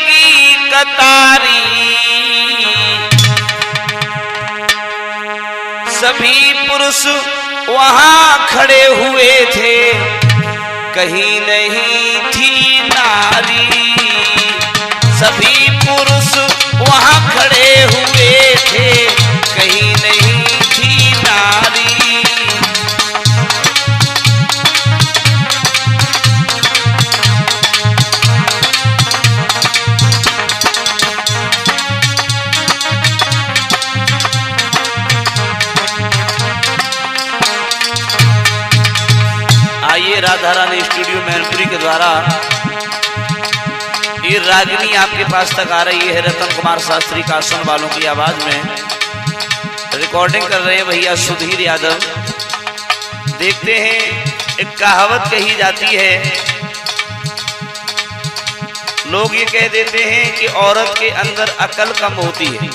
लगी कतारी, सभी पुरुष वहां खड़े हुए थे, कहीं नहीं थी नारी। सभी पुरुष वहां खड़े हुए थे, कहीं नहीं थी नारी। आइए राधा रानी स्टूडियो मैनपुरी के द्वारा ये रागिनी आपके पास तक आ रही है। रतन कुमार शास्त्री का सुन वालों की आवाज में रिकॉर्डिंग कर रहे हैं भैया सुधीर यादव। देखते हैं, एक कहावत कही जाती है, लोग ये कह देते हैं कि औरत के अंदर अकल कम होती है।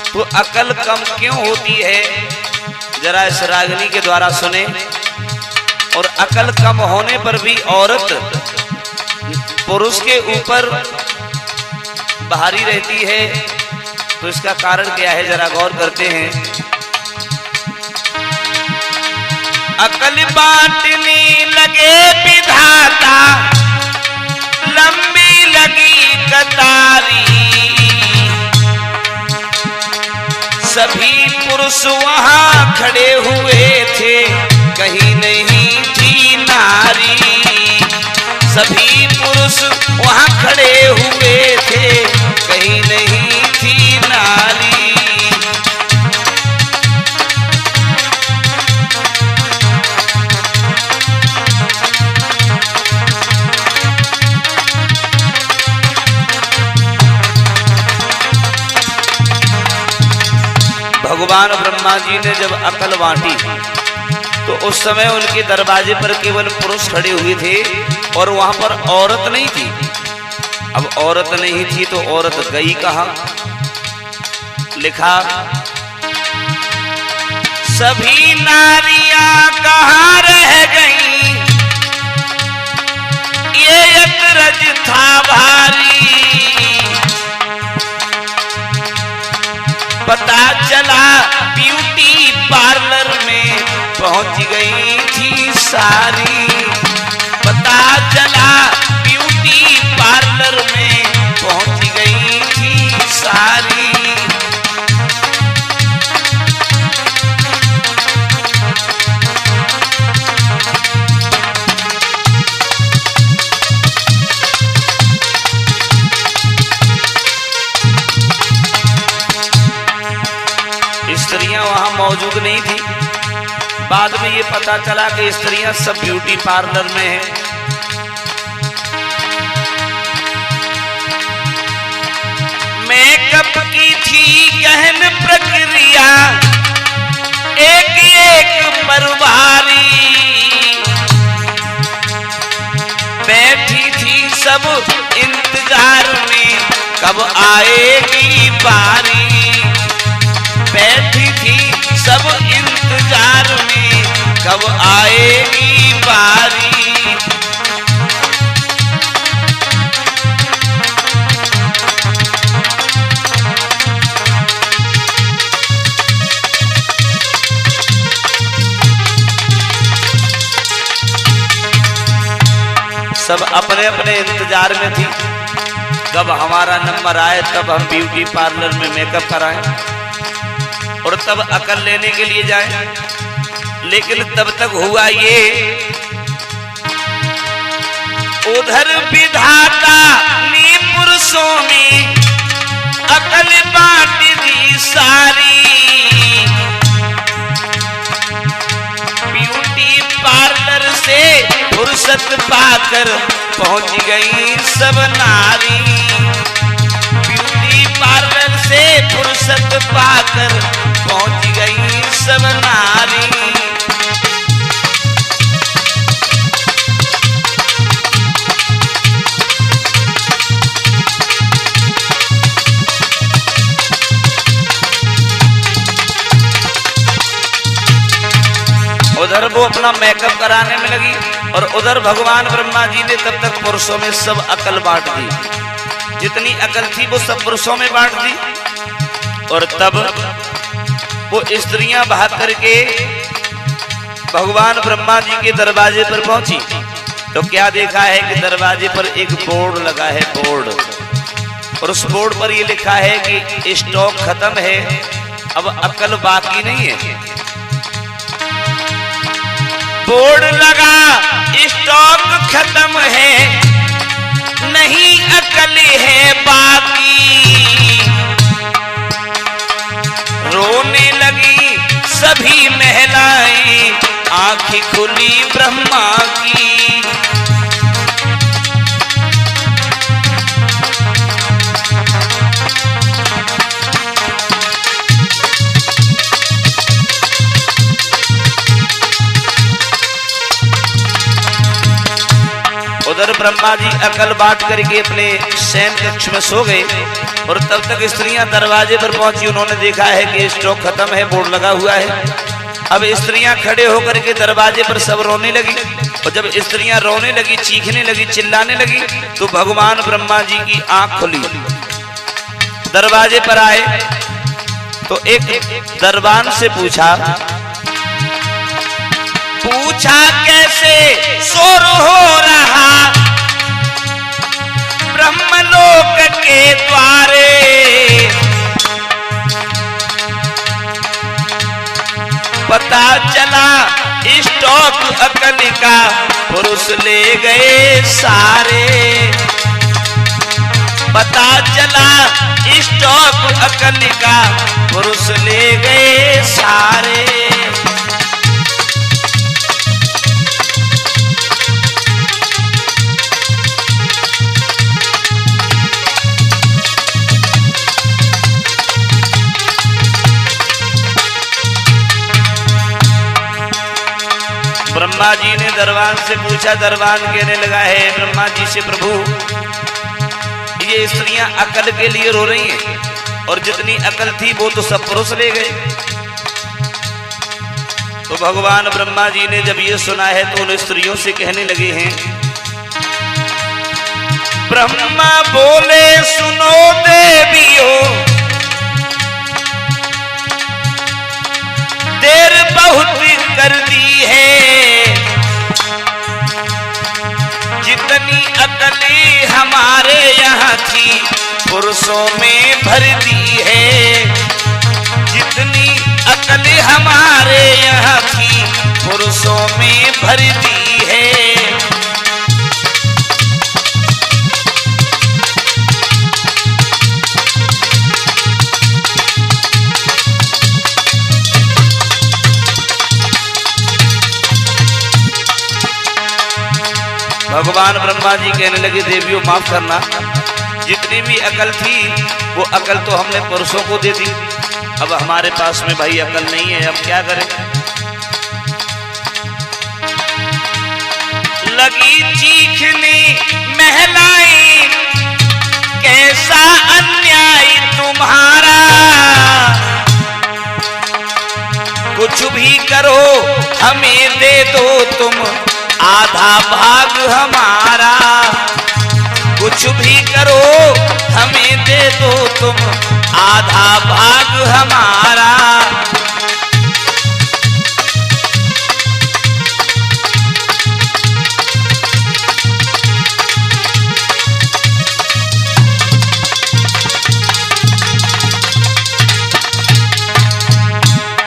तो अकल कम क्यों होती है, जरा इस रागिनी के द्वारा सुने। और अकल कम होने पर भी औरत पुरुष के ऊपर भारी रहती है, तो इसका कारण क्या है, जरा गौर करते हैं। अकल बांटने लगे विधाता, लंबी लगी कतारी, सभी पुरुष वहां खड़े हुए थे, कहीं नहीं थी नारी। सभी पुरुष वहां खड़े हुए थे, कहीं नहीं थी नारी। भगवान ब्रह्मा जी ने जब अकल बांटी तो उस समय उनके दरवाजे पर केवल पुरुष खड़े हुए थे और वहां पर औरत नहीं थी। अब औरत नहीं थी तो औरत गई कहां? लिखा, सभी नारियां कहां रह गईं, ये अचरज था भारी। पता चला ब्यूटी पार्लर में पहुंच गई थी सारी। पता चला ब्यूटी पार्लर में पहुंच गई थी सारी। स्त्रियां वहां मौजूद नहीं थी। बाद में ये पता चला कि स्त्रियां सब ब्यूटी पार्लर में हैं। मेकअप की थी गहन प्रक्रिया, एक एक परवारी, बैठी थी सब इंतजार में, कब आएगी बारी। बैठी थी सब इंतजार में, कब आएगी बारी। सब अपने अपने इंतजार में थी, कब हमारा नंबर आए, तब हम ब्यूटी पार्लर में मेकअप कराएं और तब अकल लेने के लिए जाएं। लेकिन तब तक हुआ ये, उधर विधाता ने पुरुषों में अकल बांट दी सारी। ब्यूटी पार्लर से फुर्सत पाकर पहुंच गई सब नारी। ब्यूटी पार्लर से फुर्सत पाकर पहुंच गई सब नारी। उधर वो अपना मेकअप कराने में लगी और उधर भगवान ब्रह्मा जी ने तब तक पुरुषों में सब अकल बांट दी। जितनी अकल थी वो सब पुरुषों में बांट दी। और तब वो स्त्रियां भाग करके भगवान ब्रह्मा जी के दरवाजे पर पहुंची तो क्या देखा है कि दरवाजे पर एक बोर्ड लगा है, बोर्ड, और उस बोर्ड पर ये लिखा है कि स्टॉक खत्म है, अब अकल बाकी नहीं है। बोर्ड लगा, स्टॉक खत्म है, नहीं अकल है बाकी। रोने लगी सभी महिलाएं, आंखें खुली ब्रह्मा की। उधर ब्रह्मा जी अकल बांट करके अपने शयन कक्ष में सो गए और तब तक स्त्रियां दरवाजे पर पहुंची। उन्होंने देखा है कि स्टॉक खत्म है, बोर्ड लगा हुआ है। अब स्त्रियां खड़े होकर के दरवाजे पर सब रोने लगी और जब स्त्रियां रोने लगी, चीखने लगी, चिल्लाने लगी तो भगवान ब्रह्मा जी की आंख खुली। दरवाजे पर आए तो एक दरबान से पूछा कैसे शोर हो रहा ब्रह्मलोक के द्वारे। पता चला स्टॉक अकल का पुरुष ले गए सारे। पता चला स्टॉक अकल का पुरुष ले गए सारे। ब्रह्मा जी ने दरबान से पूछा। दरबान कहने लगा है ब्रह्मा जी से, प्रभु ये स्त्रियां अकल के लिए रो रही हैं और जितनी अकल थी वो तो सब पुरुष ले गए। तो भगवान ब्रह्मा जी ने जब ये सुना है तो उन स्त्रियों से कहने लगे हैं, ब्रह्मा बोले सुनो देवियों, देर बहुत कर दी है। जितनी अकलें हमारे यहाँ थी पुरुषों में भर दी है। जितनी अकलें हमारे यहाँ थी पुरुषों में भर दी है। भगवान ब्रह्मा जी कहने लगे, देवियों माफ करना, जितनी भी अकल थी वो अकल तो हमने पुरुषों को दे दी, अब हमारे पास में भाई अकल नहीं है, अब क्या करें। लगी चीखने महिलाएं, कैसा अन्याय तुम्हारा। कुछ भी करो हमें दे दो तुम आधा भाग हमारा। कुछ भी करो हमें दे दो तुम आधा भाग हमारा।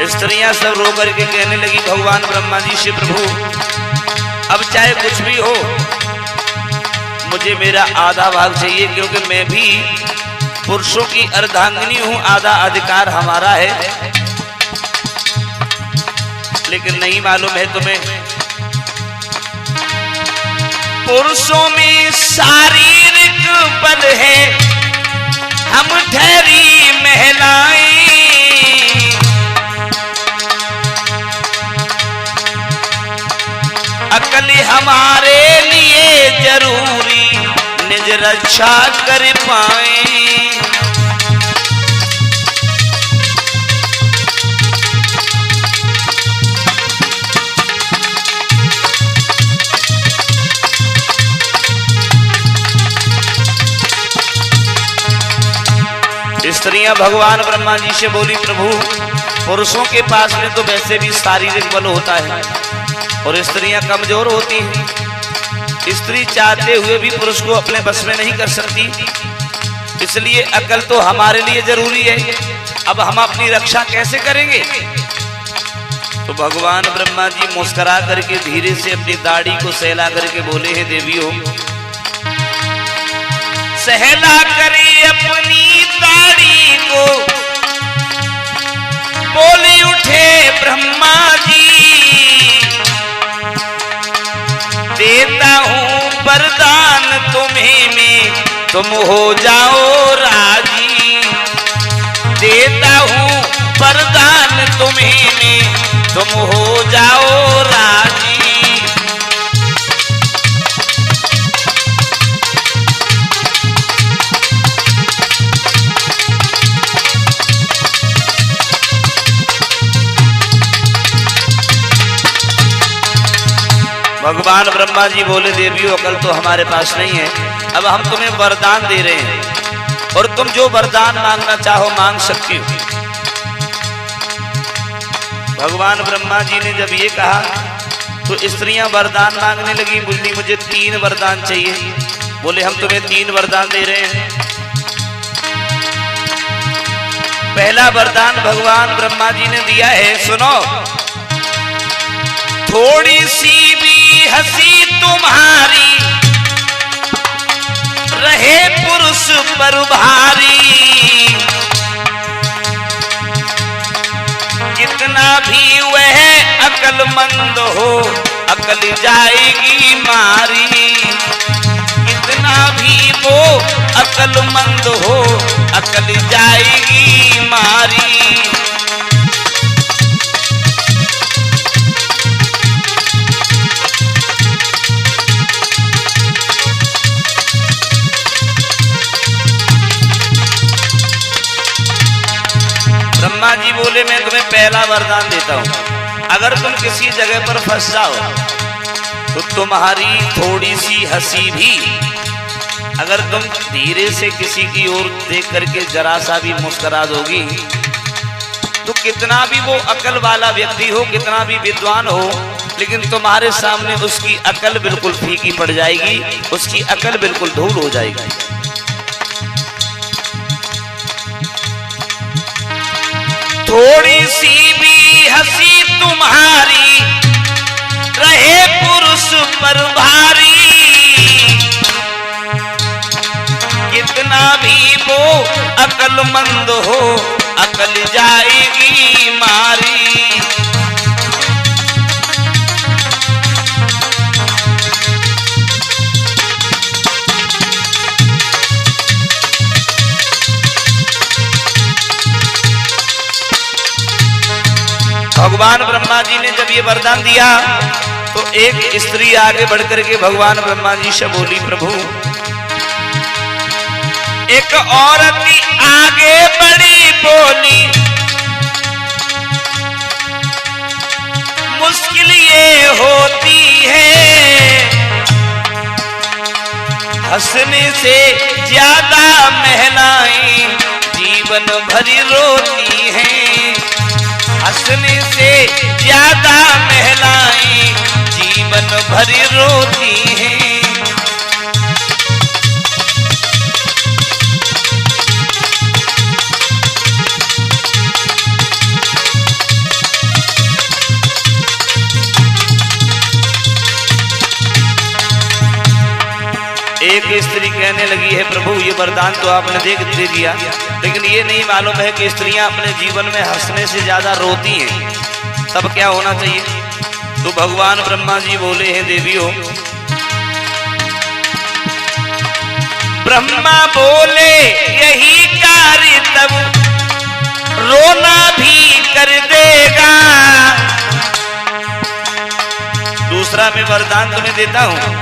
स्त्रियां सब रो करके कहने लगी भगवान ब्रह्मा जी से, प्रभु अब चाहे कुछ भी हो मुझे मेरा आधा भाग चाहिए, क्योंकि मैं भी पुरुषों की अर्धांगिनी हूं, आधा अधिकार हमारा है। लेकिन नहीं मालूम है तुम्हें, पुरुषों में शारीरिक बल है, हम ठहरी महिलाएं। अकल हमारे लिए जरूरी, निज रक्षा कर पाए। स्त्रियां भगवान ब्रह्मा जी से बोली, प्रभु पुरुषों के पास में तो वैसे भी शारीरिक बल होता है और स्त्रियां कमजोर होती हैं, स्त्री चाहते हुए भी पुरुष को अपने बस में नहीं कर सकती, इसलिए अकल तो हमारे लिए जरूरी है। अब हम अपनी रक्षा कैसे करेंगे? तो भगवान ब्रह्मा जी मुस्कुरा करके धीरे से अपनी दाढ़ी को सहला करके बोले हैं, देवियों सहला करे अपनी दाढ़ी को, बोले उठे ब्रह्मा जी, देता हूं वरदान तुम्हें मैं, तुम हो जाओ राजी, देता हूं वरदान तुम्हें मैं, तुम हो जाओ राजी। भगवान ब्रह्मा जी बोले, देवियों अकल तो हमारे पास नहीं है, अब हम तुम्हें वरदान दे रहे हैं और तुम जो वरदान मांगना चाहो मांग सकती हो। भगवान ब्रह्मा जी ने जब ये कहा तो स्त्रियां वरदान मांगने लगी, बोली मुझे 3 वरदान चाहिए। बोले हम तुम्हें 3 वरदान दे रहे हैं। पहला वरदान भगवान ब्रह्मा जी ने दिया है, सुनो, थोड़ी सी भी हंसी तुम्हारी रहे पुरुष पर भारी, कितना भी वह अकलमंद हो अकल जाएगी मारी, कितना भी वो अकलमंद हो अकल जाएगी मारी। ब्रह्मा जी बोले, मैं तुम्हें पहला वरदान देता हूं, अगर तुम किसी जगह पर फंस जाओ तो तुम्हारी थोड़ी सी हंसी भी, अगर तुम धीरे से किसी की ओर देख करके जरा सा भी मुस्कुरा दोगी तो कितना भी वो अकल वाला व्यक्ति हो, कितना भी विद्वान हो, लेकिन तुम्हारे सामने उसकी अकल बिल्कुल फीकी पड़ जाएगी, उसकी अकल बिल्कुल धूल हो जाएगी। थोड़ी सी भी हंसी तुम्हारी रहे पुरुष पर भारी, कितना भी वो अकलमंद हो अकल जाएगी मारी। भगवान ब्रह्मा जी ने जब ये वरदान दिया तो एक स्त्री आगे बढ़कर के भगवान ब्रह्मा जी से बोली, प्रभु एक औरत आगे बढ़ी बोली, मुश्किल ये होती है हंसने से ज्यादा महिलाएं जीवन भर रोती हैं, हंसने से ज्यादा महिलाएं जीवन भर रोती हैं। एक स्त्री कहने लगी है, प्रभु ये वरदान तो आपने दे दिया, लेकिन ये नहीं मालूम है कि स्त्रियां अपने जीवन में हंसने से ज्यादा रोती हैं, तब क्या होना चाहिए? तो भगवान ब्रह्मा जी बोले हैं, देवियों ब्रह्मा बोले यही कार्य तब रोना भी कर देगा। दूसरा मैं वरदान तुम्हें देता हूं,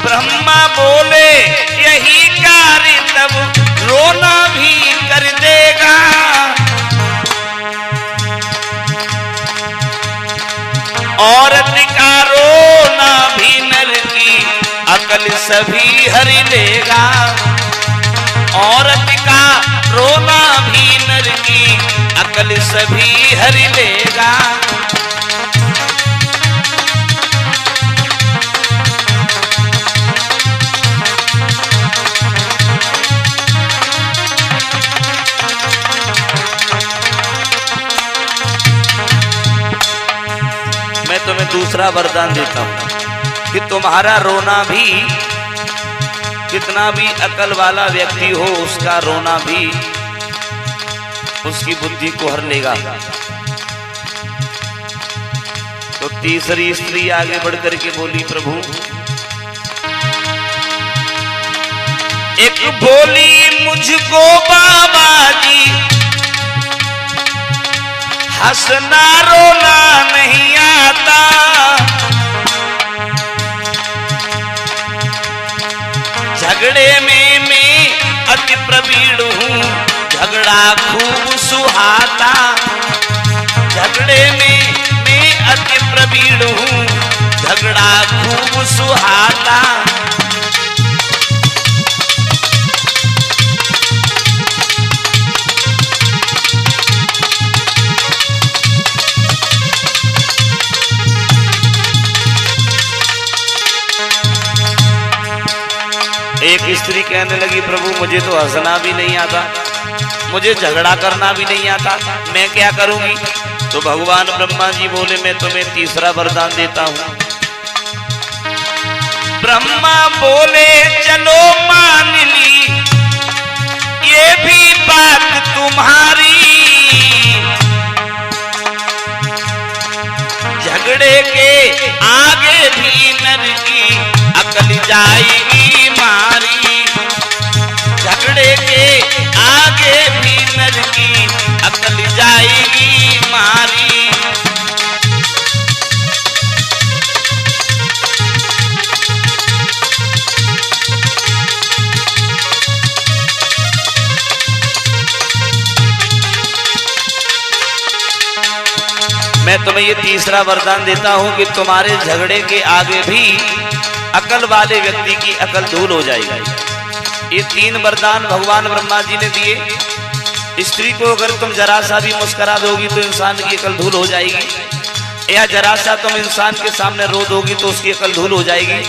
ब्रह्मा बोले यही कार्य तब रोना भी कर देगा। औरत का रोना भी नर की अकल सभी हर लेगा। औरत का रोना भी नर की अकल सभी हर लेगा। मैं तुम्हें दूसरा वरदान देता हूं कि तुम्हारा रोना भी, कितना भी अकल वाला व्यक्ति हो उसका रोना भी उसकी बुद्धि को हर लेगा। तो तीसरी स्त्री आगे बढ़कर के बोली, प्रभु एक बोली मुझको बाबा जी हंसना रोना नहीं आता, झगड़े में मैं अति प्रवीण हूँ, झगड़ा खूब सुहाता, झगड़े में मैं अति प्रवीण हूँ, झगड़ा खूब सुहाता। एक स्त्री कहने लगी, प्रभु मुझे तो हंसना भी नहीं आता, मुझे झगड़ा करना भी नहीं आता, मैं क्या करूंगी? तो भगवान ब्रह्मा जी बोले, मैं तुम्हें तीसरा वरदान देता हूं। ब्रह्मा बोले चलो मान ली ये भी बात तुम्हारी, झगड़े के आगे भी नर की अकल जाएगी मारी, झगड़े के आगे भी नर की अकल जाएगी मारी। मैं तुम्हें ये तीसरा वरदान देता हूं कि तुम्हारे झगड़े के आगे भी अकल वाले व्यक्ति की अकल धूल हो जाएगी। ये तीन वरदान भगवान ब्रह्मा जी ने दिए। स्त्री को अगर तुम जरा सा भी मुस्कुरा दोगी तो इंसान की अकल धूल हो जाएगी, या जरा सा तुम इंसान के सामने रो दोगी तो उसकी अकल धूल हो जाएगी,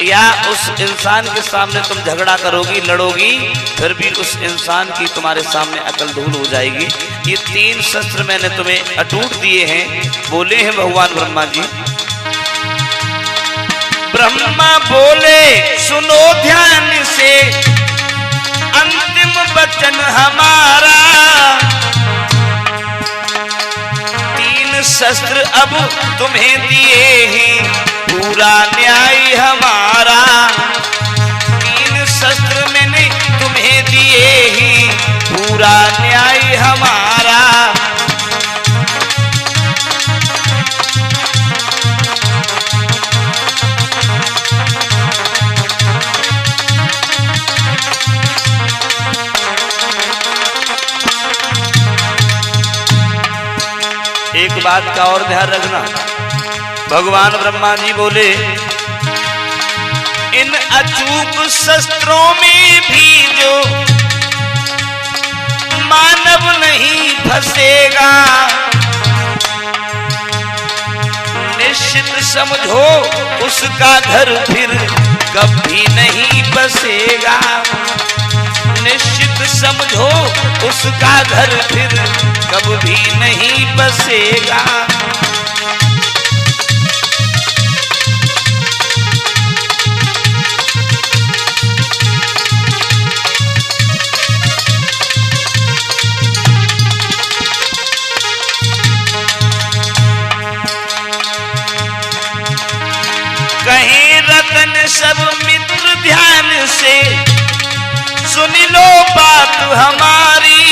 या उस इंसान के सामने तुम झगड़ा करोगी लड़ोगी फिर भी उस इंसान की तुम्हारे सामने अकल धूल हो जाएगी। ये तीन शस्त्र मैंने तुम्हें अटूट दिए हैं, बोले हैं भगवान ब्रह्मा जी। ब्रह्मा बोले सुनो ध्यान से अंतिम वचन हमारा, तीन शस्त्र अब तुम्हें दिए हैं पूरा न्याय हमारा, तीन शस्त्र मैंने तुम्हें दिए हैं पूरा न्याय हमारा। एक बात का और ध्यान रखना, भगवान ब्रह्मा जी बोले इन अचूक शस्त्रों में भी जो मानव नहीं फंसेगा, निश्चित समझो उसका घर फिर कभी नहीं बसेगा, निश्चित समझो उसका घर फिर कभी नहीं बसेगा। कहीं रतन सब मित्र ध्यान से सुन लो बात हमारी,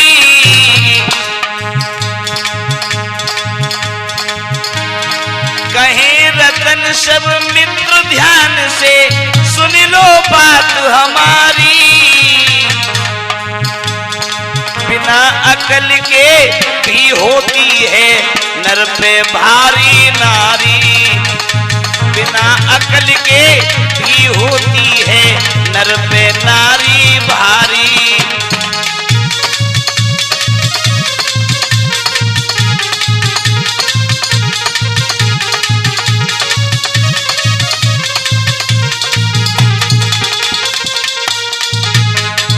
कहीं रतन सब मित्र ध्यान से सुन लो बात हमारी, बिना अकल के भी होती है नर पे भारी नारी, बिना अकल के भी होती है नर पे नारी भारी।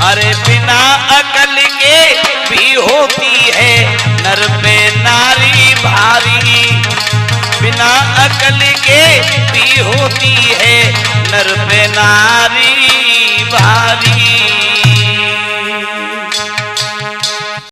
अरे बिना अकल के भी होती है नर पे नारी भारी, बिना अकल के भी होती है नर पे नारी भारी।